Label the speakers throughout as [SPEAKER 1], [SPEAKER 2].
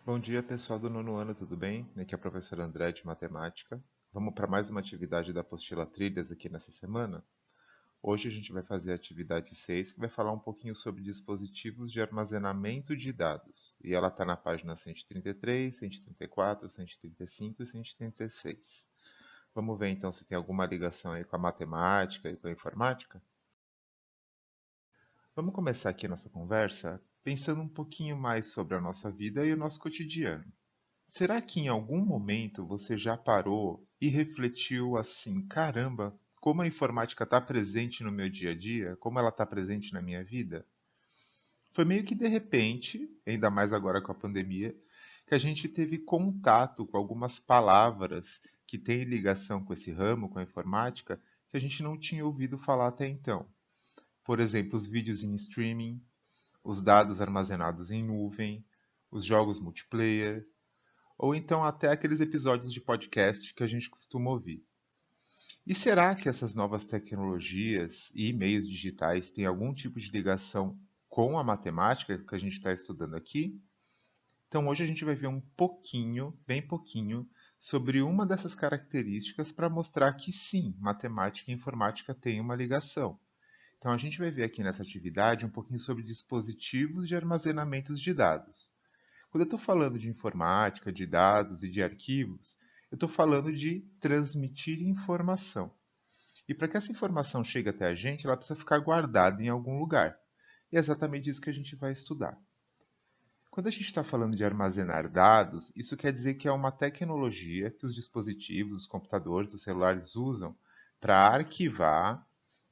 [SPEAKER 1] Bom dia, pessoal do nono ano, tudo bem? Aqui é o professor André de Matemática. Vamos para mais uma atividade da apostila Trilhas aqui nessa semana. Hoje a gente vai fazer a atividade 6, que vai falar um pouquinho sobre dispositivos de armazenamento de dados. E ela está na página 133, 134, 135 e 136. Vamos ver então se tem alguma ligação aí com a matemática e com a informática? Vamos começar aqui a nossa conversa pensando um pouquinho mais sobre a nossa vida e o nosso cotidiano. Será que em algum momento você já parou e refletiu assim: caramba, como a informática está presente no meu dia a dia, como ela está presente na minha vida? Foi meio que de repente, ainda mais agora com a pandemia, que a gente teve contato com algumas palavras que têm ligação com esse ramo, com a informática, que a gente não tinha ouvido falar até então. Por exemplo, os vídeos em streaming, os dados armazenados em nuvem, os jogos multiplayer, ou então até aqueles episódios de podcast que a gente costuma ouvir. E será que essas novas tecnologias e meios digitais têm algum tipo de ligação com a matemática que a gente está estudando aqui? Então hoje a gente vai ver um pouquinho, bem pouquinho, sobre uma dessas características para mostrar que sim, matemática e informática têm uma ligação. Então a gente vai ver aqui nessa atividade um pouquinho sobre dispositivos de armazenamento de dados. Quando eu estou falando de informática, de dados e de arquivos, eu estou falando de transmitir informação. E para que essa informação chegue até a gente, ela precisa ficar guardada em algum lugar. E é exatamente isso que a gente vai estudar. Quando a gente está falando de armazenar dados, isso quer dizer que é uma tecnologia que os dispositivos, os computadores, os celulares usam para arquivar,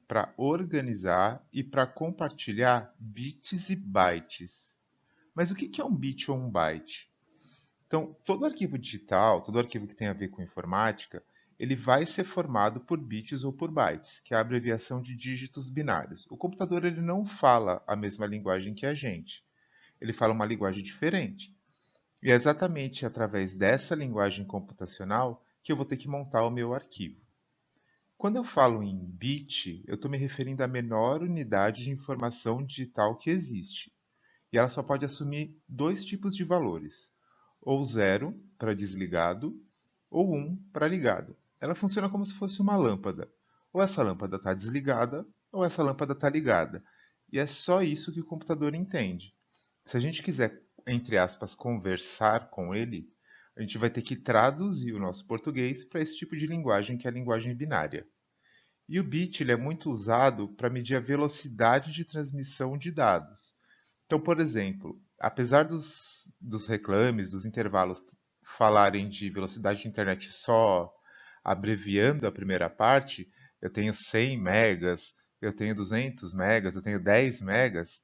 [SPEAKER 1] para organizar e para compartilhar bits e bytes. Mas o que é um bit ou um byte? Então, todo arquivo digital, todo arquivo que tem a ver com informática, ele vai ser formado por bits ou por bytes, que é a abreviação de dígitos binários. O computador ele não fala a mesma linguagem que a gente, ele fala uma linguagem diferente. E é exatamente através dessa linguagem computacional que eu vou ter que montar o meu arquivo. Quando eu falo em bit, eu estou me referindo à menor unidade de informação digital que existe. E ela só pode assumir dois tipos de valores: ou zero para desligado, ou um para ligado. Ela funciona como se fosse uma lâmpada. Ou essa lâmpada está desligada, ou essa lâmpada está ligada. E é só isso que o computador entende. Se a gente quiser, entre aspas, conversar com ele, a gente vai ter que traduzir o nosso português para esse tipo de linguagem, que é a linguagem binária. E o bit ele é muito usado para medir a velocidade de transmissão de dados. Então, por exemplo, apesar dos reclames, dos intervalos falarem de velocidade de internet só abreviando a primeira parte, eu tenho 100 megas, eu tenho 200 megas, eu tenho 10 megas,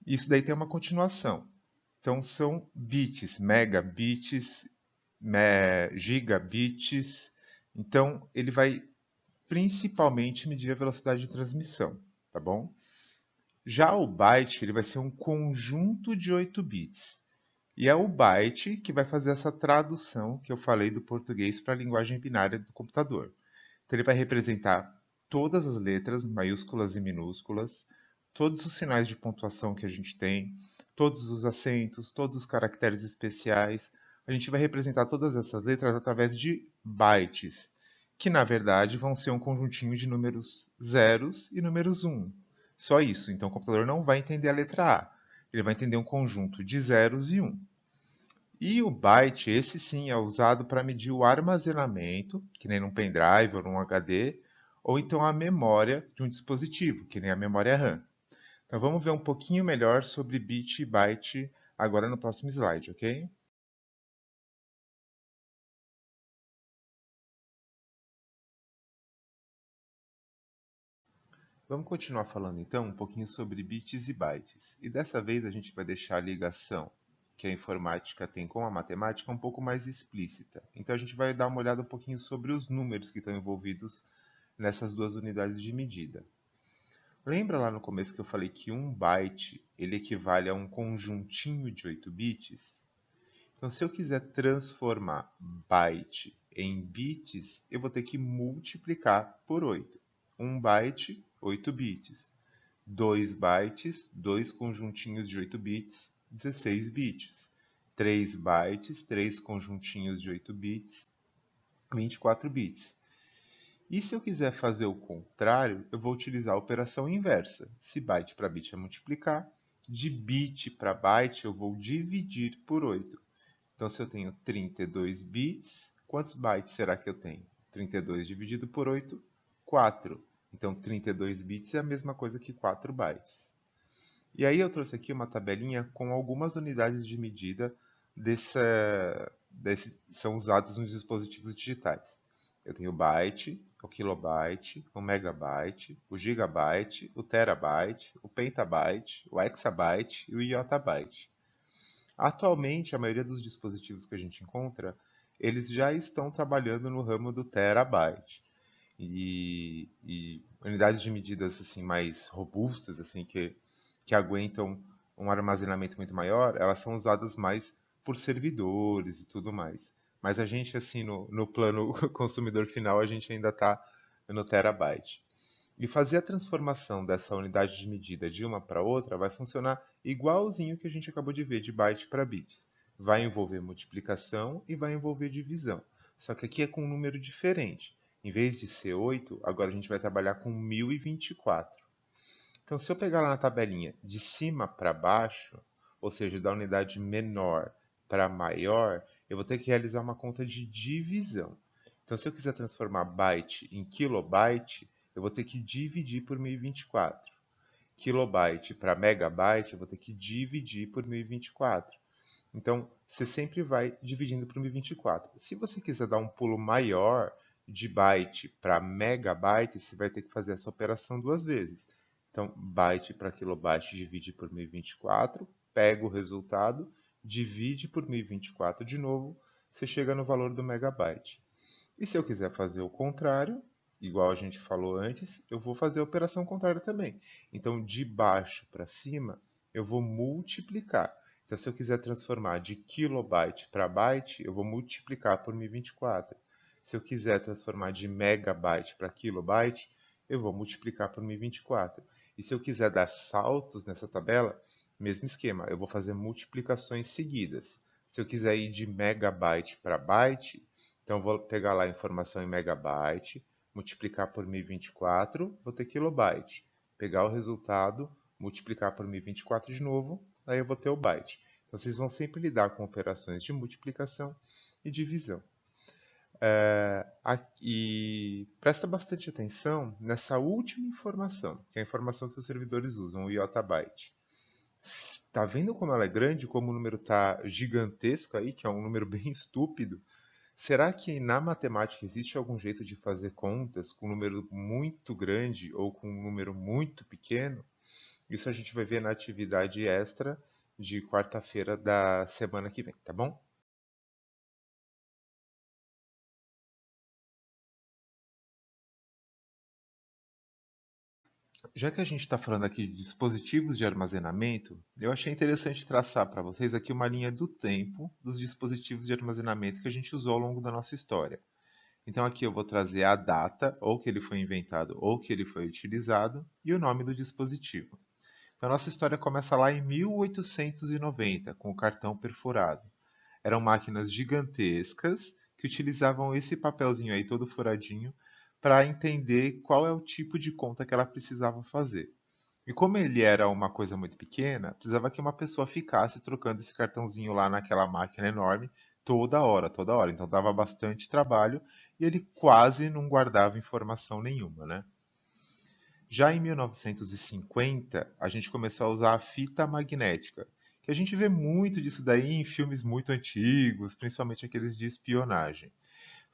[SPEAKER 1] isso daí tem uma continuação. Então, são bits, megabits, gigabits. Então, ele vai principalmente medir a velocidade de transmissão, tá bom? Já o byte ele vai ser um conjunto de 8 bits. E é o byte que vai fazer essa tradução que eu falei do português para a linguagem binária do computador. Então ele vai representar todas as letras, maiúsculas e minúsculas, todos os sinais de pontuação que a gente tem, todos os acentos, todos os caracteres especiais. A gente vai representar todas essas letras através de bytes, que na verdade vão ser um conjuntinho de números zeros e números um. Só isso. Então o computador não vai entender a letra A. Ele vai entender um conjunto de zeros e um. E o byte, esse sim, é usado para medir o armazenamento, que nem num pendrive ou num HD, ou então a memória de um dispositivo, que nem a memória RAM. Então vamos ver um pouquinho melhor sobre bit e byte agora no próximo slide, ok? Vamos continuar falando então um pouquinho sobre bits e bytes. E dessa vez a gente vai deixar a ligação que a informática tem com a matemática um pouco mais explícita. Então a gente vai dar uma olhada um pouquinho sobre os números que estão envolvidos nessas duas unidades de medida. Lembra lá no começo que eu falei que um byte ele equivale a um conjuntinho de 8 bits? Então, se eu quiser transformar byte em bits, eu vou ter que multiplicar por 8. Um byte, 8 bits. 2 bytes, dois conjuntinhos de 8 bits, 16 bits. 3 bytes, 3 conjuntinhos de 8 bits, 24 bits. E se eu quiser fazer o contrário, eu vou utilizar a operação inversa. Se byte para bit é multiplicar, de bit para byte eu vou dividir por 8. Então, se eu tenho 32 bits, quantos bytes será que eu tenho? 32 dividido por 8, 4. Então, 32 bits é a mesma coisa que 4 bytes. E aí eu trouxe aqui uma tabelinha com algumas unidades de medida são usadas nos dispositivos digitais. Eu tenho o byte, o kilobyte, o megabyte, o gigabyte, o terabyte, o pentabyte, o exabyte e o iotabyte. Atualmente, a maioria dos dispositivos que a gente encontra, eles já estão trabalhando no ramo do terabyte. E unidades de medidas assim mais robustas, assim que aguentam um armazenamento muito maior, elas são usadas mais por servidores e tudo mais. Mas a gente, assim, no plano consumidor final, a gente ainda está no terabyte. E fazer a transformação dessa unidade de medida de uma para outra vai funcionar igualzinho que a gente acabou de ver de byte para bits. Vai envolver multiplicação e vai envolver divisão. Só que aqui é com um número diferente. Em vez de ser 8, agora a gente vai trabalhar com 1024. Então, se eu pegar lá na tabelinha de cima para baixo, ou seja, da unidade menor para maior, eu vou ter que realizar uma conta de divisão. Então, se eu quiser transformar byte em kilobyte, eu vou ter que dividir por 1024. Kilobyte para megabyte, eu vou ter que dividir por 1024. Então, você sempre vai dividindo por 1024. Se você quiser dar um pulo maior de byte para megabyte, você vai ter que fazer essa operação duas vezes. Então, byte para kilobyte divide por 1024, pega o resultado, divide por 1024 de novo, você chega no valor do megabyte. E se eu quiser fazer o contrário, igual a gente falou antes, eu vou fazer a operação contrária também. Então, de baixo para cima, eu vou multiplicar. Então, se eu quiser transformar de kilobyte para byte, eu vou multiplicar por 1024. Se eu quiser transformar de megabyte para kilobyte, eu vou multiplicar por 1024. E se eu quiser dar saltos nessa tabela, mesmo esquema, eu vou fazer multiplicações seguidas. Se eu quiser ir de megabyte para byte, então vou pegar lá a informação em megabyte, multiplicar por 1024, vou ter kilobyte. Pegar o resultado, multiplicar por 1024 de novo, aí eu vou ter o byte. Então vocês vão sempre lidar com operações de multiplicação e divisão. E presta bastante atenção nessa última informação, que é a informação que os servidores usam, o iotabyte. Tá vendo como ela é grande, como o número está gigantesco aí, que é um número bem estúpido? Será que na matemática existe algum jeito de fazer contas com um número muito grande ou com um número muito pequeno? Isso a gente vai ver na atividade extra de quarta-feira da semana que vem, tá bom? Já que a gente está falando aqui de dispositivos de armazenamento, eu achei interessante traçar para vocês aqui uma linha do tempo dos dispositivos de armazenamento que a gente usou ao longo da nossa história. Então aqui eu vou trazer a data, ou que ele foi inventado, ou que ele foi utilizado, e o nome do dispositivo. Então, a nossa história começa lá em 1890, com o cartão perfurado. Eram máquinas gigantescas que utilizavam esse papelzinho aí todo furadinho para entender qual é o tipo de conta que ela precisava fazer. E como ele era uma coisa muito pequena, precisava que uma pessoa ficasse trocando esse cartãozinho lá naquela máquina enorme toda hora, toda hora. Então dava bastante trabalho e ele quase não guardava informação nenhuma, né? Já em 1950, a gente começou a usar a fita magnética, que a gente vê muito disso daí em filmes muito antigos, principalmente aqueles de espionagem.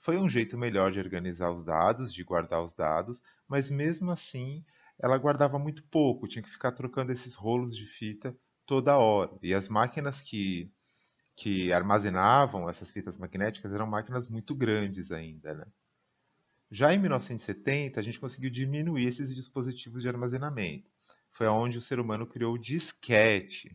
[SPEAKER 1] Foi um jeito melhor de organizar os dados, de guardar os dados, mas mesmo assim ela guardava muito pouco, tinha que ficar trocando esses rolos de fita toda hora. E as máquinas que armazenavam essas fitas magnéticas eram máquinas muito grandes ainda, né? Já em 1970, a gente conseguiu diminuir esses dispositivos de armazenamento. Foi onde o ser humano criou o disquete.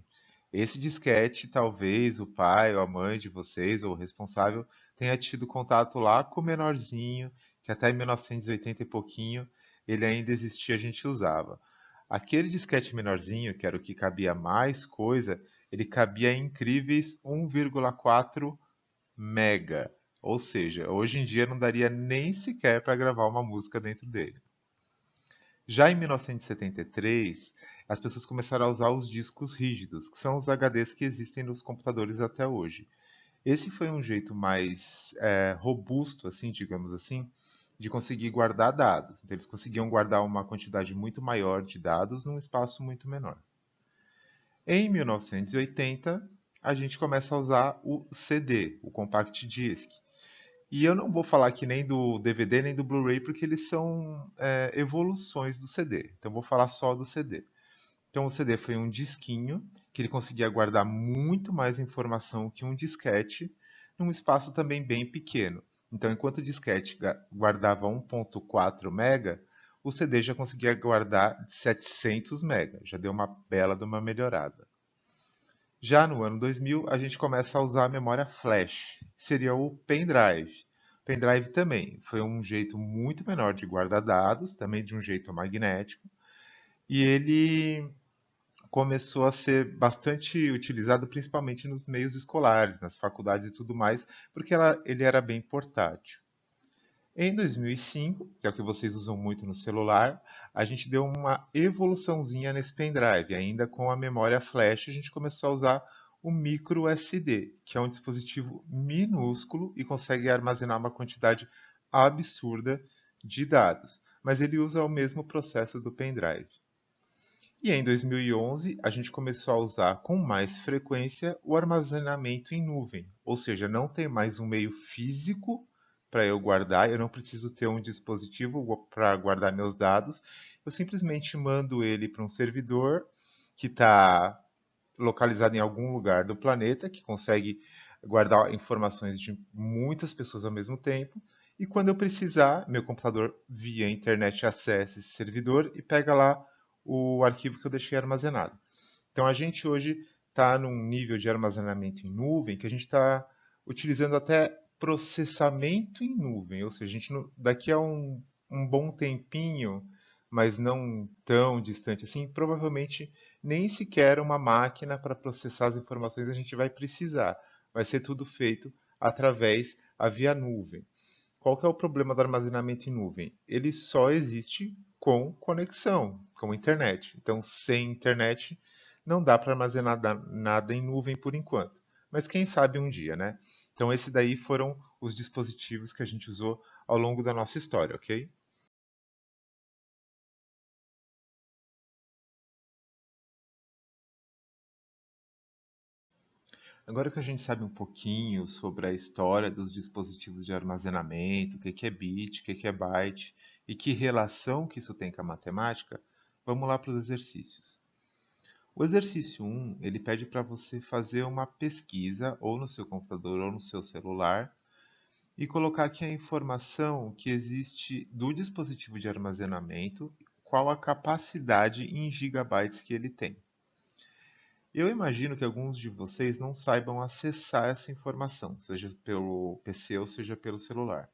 [SPEAKER 1] Esse disquete, talvez o pai ou a mãe de vocês, ou o responsável, tenha tido contato lá com o menorzinho, que até 1980 e pouquinho ele ainda existia, a gente usava. Aquele disquete menorzinho, que era o que cabia mais coisa, ele cabia em incríveis 1,4 mega. Ou seja, hoje em dia não daria nem sequer para gravar uma música dentro dele. Já em 1973, as pessoas começaram a usar os discos rígidos, que são os HDs que existem nos computadores até hoje. Esse foi um jeito mais robusto, assim, digamos assim, de conseguir guardar dados. Então, eles conseguiam guardar uma quantidade muito maior de dados num espaço muito menor. Em 1980, a gente começa a usar o CD, o Compact Disc. E eu não vou falar aqui nem do DVD nem do Blu-ray, porque eles são evoluções do CD. Então, eu vou falar só do CD. Então, o CD foi um disquinho que ele conseguia guardar muito mais informação que um disquete, num espaço também bem pequeno. Então, enquanto o disquete guardava 1,4 mega, o CD já conseguia guardar 700 mega. Já deu uma bela de uma melhorada. Já no ano 2000, a gente começa a usar a memória flash, que seria o pendrive. Pendrive também foi um jeito muito menor de guardar dados, também de um jeito magnético, e ele começou a ser bastante utilizado principalmente nos meios escolares, nas faculdades e tudo mais, porque ele era bem portátil. Em 2005, que é o que vocês usam muito no celular, a gente deu uma evoluçãozinha nesse pendrive. Ainda com a memória flash, a gente começou a usar o micro SD, que é um dispositivo minúsculo e consegue armazenar uma quantidade absurda de dados. Mas ele usa o mesmo processo do pendrive. E em 2011, a gente começou a usar com mais frequência o armazenamento em nuvem, ou seja, não tem mais um meio físico para eu guardar, eu não preciso ter um dispositivo para guardar meus dados, eu simplesmente mando ele para um servidor que está localizado em algum lugar do planeta, que consegue guardar informações de muitas pessoas ao mesmo tempo, e quando eu precisar, meu computador via internet acessa esse servidor e pega lá o arquivo que eu deixei armazenado. Então a gente hoje está num nível de armazenamento em nuvem que a gente está utilizando até processamento em nuvem, ou seja, a gente daqui a um bom tempinho, mas não tão distante assim, provavelmente nem sequer uma máquina para processar as informações a gente vai precisar. Vai ser tudo feito através a via nuvem. Qual que é o problema do armazenamento em nuvem? Ele só existe com conexão, com internet. Então, sem internet, não dá para armazenar nada em nuvem por enquanto. Mas quem sabe um dia, né? Então, esses daí foram os dispositivos que a gente usou ao longo da nossa história, ok? Agora que a gente sabe um pouquinho sobre a história dos dispositivos de armazenamento, o que que é bit, o que que é byte e que relação que isso tem com a matemática, vamos lá para os exercícios. O exercício 1, ele pede para você fazer uma pesquisa ou no seu computador ou no seu celular e colocar aqui a informação que existe do dispositivo de armazenamento, qual a capacidade em gigabytes que ele tem. Eu imagino que alguns de vocês não saibam acessar essa informação, seja pelo PC ou seja pelo celular.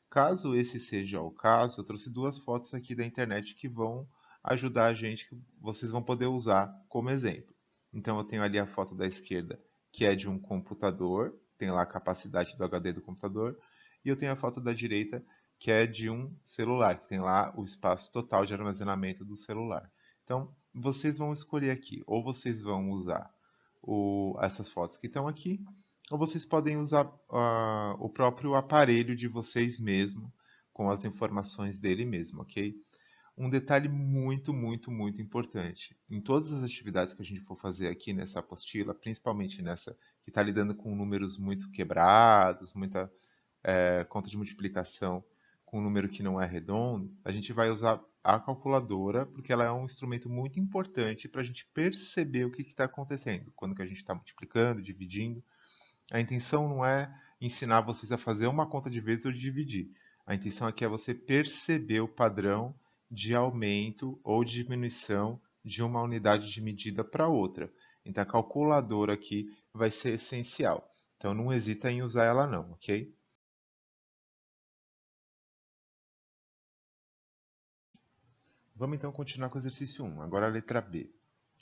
[SPEAKER 1] Caso esse seja o caso, eu trouxe duas fotos aqui da internet que vão ajudar a gente, que vocês vão poder usar como exemplo. Então eu tenho ali a foto da esquerda, que é de um computador, tem lá a capacidade do HD do computador, e eu tenho a foto da direita, que é de um celular, que tem lá o espaço total de armazenamento do celular. Então, vocês vão escolher aqui, ou vocês vão usar essas fotos que estão aqui, ou vocês podem usar o próprio aparelho de vocês mesmo, com as informações dele mesmo, ok? Um detalhe muito, muito, muito importante. Em todas as atividades que a gente for fazer aqui nessa apostila, principalmente nessa que está lidando com números muito quebrados, muita conta de multiplicação com um número que não é redondo, a gente vai usar a calculadora, porque ela é um instrumento muito importante para a gente perceber o que está acontecendo, quando que a gente está multiplicando, dividindo. A intenção não é ensinar vocês a fazer uma conta de vezes ou de dividir. A intenção aqui é você perceber o padrão de aumento ou diminuição de uma unidade de medida para outra. Então a calculadora aqui vai ser essencial. Então não hesita em usar ela não, ok? Vamos então continuar com o exercício 1. Agora a letra B.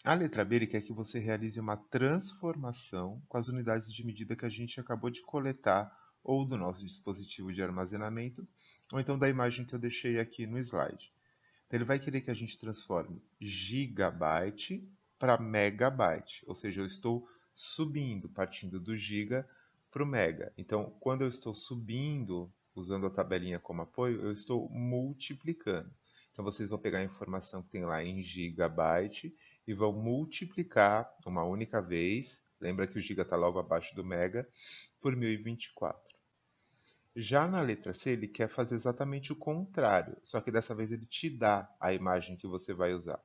[SPEAKER 1] A letra B ele quer que você realize uma transformação com as unidades de medida que a gente acabou de coletar ou do nosso dispositivo de armazenamento, ou então da imagem que eu deixei aqui no slide. Então, ele vai querer que a gente transforme gigabyte para megabyte, ou seja, eu estou subindo, partindo do giga para o mega. Então, quando eu estou subindo, usando a tabelinha como apoio, eu estou multiplicando. Então, vocês vão pegar a informação que tem lá em gigabyte e vão multiplicar uma única vez. Lembra que o giga está logo abaixo do mega, por 1024. Já na letra C, ele quer fazer exatamente o contrário, só que dessa vez ele te dá a imagem que você vai usar.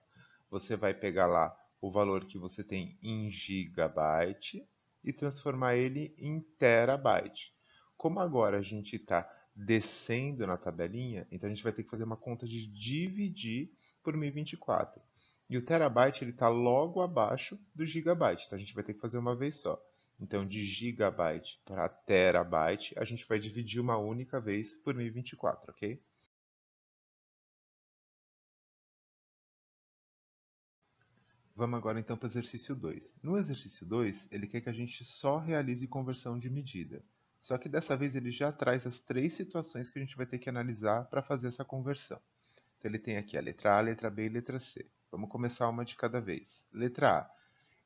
[SPEAKER 1] Você vai pegar lá o valor que você tem em gigabyte e transformar ele em terabyte. Como agora a gente está descendo na tabelinha, então a gente vai ter que fazer uma conta de dividir por 1024. E o terabyte ele está logo abaixo do gigabyte, então a gente vai ter que fazer uma vez só. Então, de gigabyte para terabyte, a gente vai dividir uma única vez por 1024, ok? Vamos agora então para o exercício 2. No exercício 2, ele quer que a gente só realize conversão de medida. Só que dessa vez ele já traz as três situações que a gente vai ter que analisar para fazer essa conversão. Então ele tem aqui a letra A, a letra B e a letra C. Vamos começar uma de cada vez. Letra A.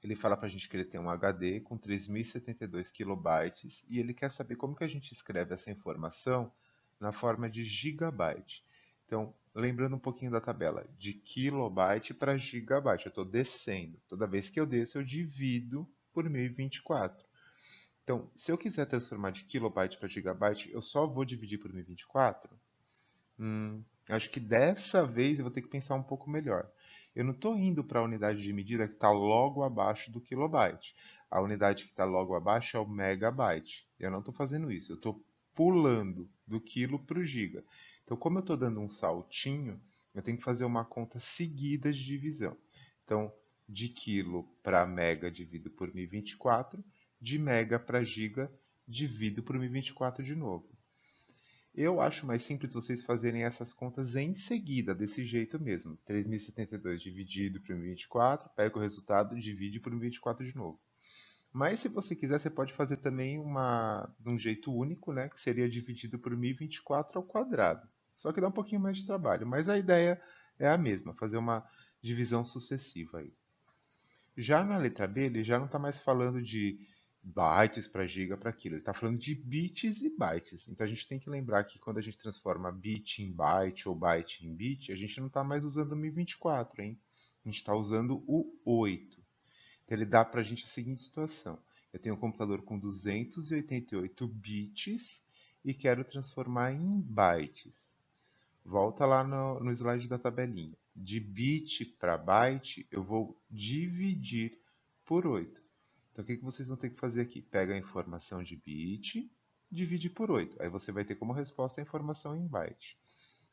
[SPEAKER 1] Ele fala para a gente que ele tem um HD com 3072 kilobytes e ele quer saber como que a gente escreve essa informação na forma de gigabyte. Então, lembrando um pouquinho da tabela, de kilobyte para gigabyte, eu estou descendo. Toda vez que eu desço, eu divido por 1024. Então, se eu quiser transformar de kilobyte para gigabyte, eu só vou dividir por 1024? Acho que dessa vez eu vou ter que pensar um pouco melhor. Eu não estou indo para a unidade de medida que está logo abaixo do kilobyte. A unidade que está logo abaixo é o megabyte. Eu não estou fazendo isso. Eu estou pulando do quilo para o giga. Então, como eu estou dando um saltinho, eu tenho que fazer uma conta seguida de divisão. Então, de quilo para mega divido por 1024, de mega para giga divido por 1024 de novo. Eu acho mais simples vocês fazerem essas contas em seguida, desse jeito mesmo. 3072 dividido por 1024, pega o resultado e divide por 1024 de novo. Mas se você quiser, você pode fazer também de um jeito único, né, que seria dividido por 1024 ao quadrado. Só que dá um pouquinho mais de trabalho, mas a ideia é a mesma, fazer uma divisão sucessiva aí. Já na letra B, ele já não está mais falando de bytes para giga para quilo, ele está falando de bits e bytes. Então a gente tem que lembrar que quando a gente transforma bit em byte ou byte em bit, a gente não está mais usando o 1024, hein? A gente está usando o 8. Então ele dá para a gente a seguinte situação. Eu tenho um computador com 288 bits e quero transformar em bytes. Volta lá no slide da tabelinha. De bit para byte, eu vou dividir por 8. Então, o que vocês vão ter que fazer aqui? Pega a informação de bit, divide por 8. Aí você vai ter como resposta a informação em byte.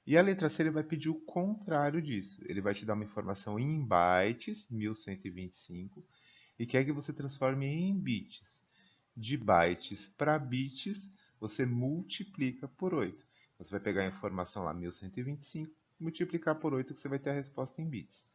[SPEAKER 1] E a letra C ele vai pedir o contrário disso. Ele vai te dar uma informação em bytes, 1125, e quer que você transforme em bits. De bytes para bits, você multiplica por 8. Você vai pegar a informação lá, 1125, multiplicar por 8, que você vai ter a resposta em bits.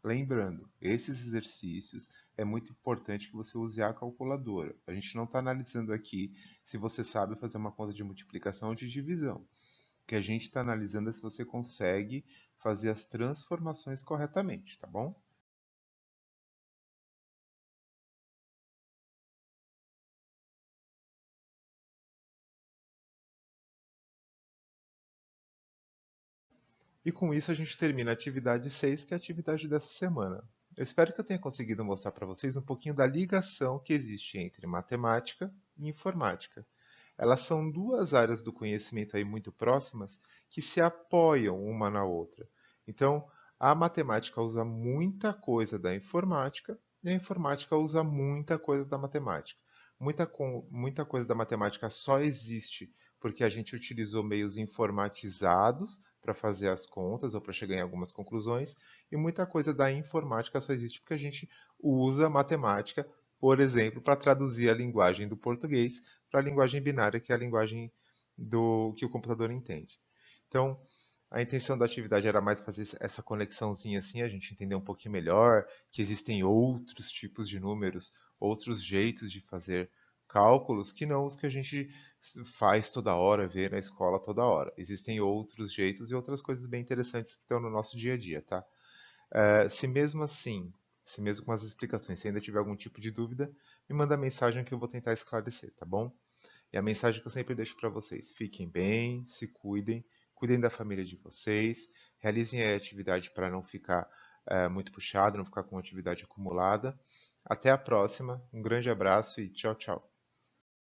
[SPEAKER 1] Lembrando, esses exercícios é muito importante que você use a calculadora. A gente não está analisando aqui se você sabe fazer uma conta de multiplicação ou de divisão. O que a gente está analisando é se você consegue fazer as transformações corretamente, tá bom? E com isso a gente termina a atividade 6, que é a atividade dessa semana. Eu espero que eu tenha conseguido mostrar para vocês um pouquinho da ligação que existe entre matemática e informática. Elas são duas áreas do conhecimento aí muito próximas que se apoiam uma na outra. Então, a matemática usa muita coisa da informática e a informática usa muita coisa da matemática. Muita coisa da matemática só existe porque a gente utilizou meios informatizados para fazer as contas ou para chegar em algumas conclusões, e muita coisa da informática só existe porque a gente usa matemática, por exemplo, para traduzir a linguagem do português para a linguagem binária, que é a linguagem que o computador entende. Então, A intenção da atividade era mais fazer essa conexãozinha assim, a gente entender um pouquinho melhor que existem outros tipos de números, outros jeitos de fazer cálculos que não os que a gente faz toda hora, vê na escola toda hora. Existem outros jeitos e outras coisas bem interessantes que estão no nosso dia a dia, tá? Se mesmo assim, se mesmo com as explicações, se ainda tiver algum tipo de dúvida, me manda mensagem que eu vou tentar esclarecer, tá bom? E a mensagem que eu sempre deixo para vocês: fiquem bem, se cuidem, cuidem da família de vocês, realizem a atividade para não ficar muito puxado, não ficar com atividade acumulada. Até a próxima, um grande abraço e tchau, tchau.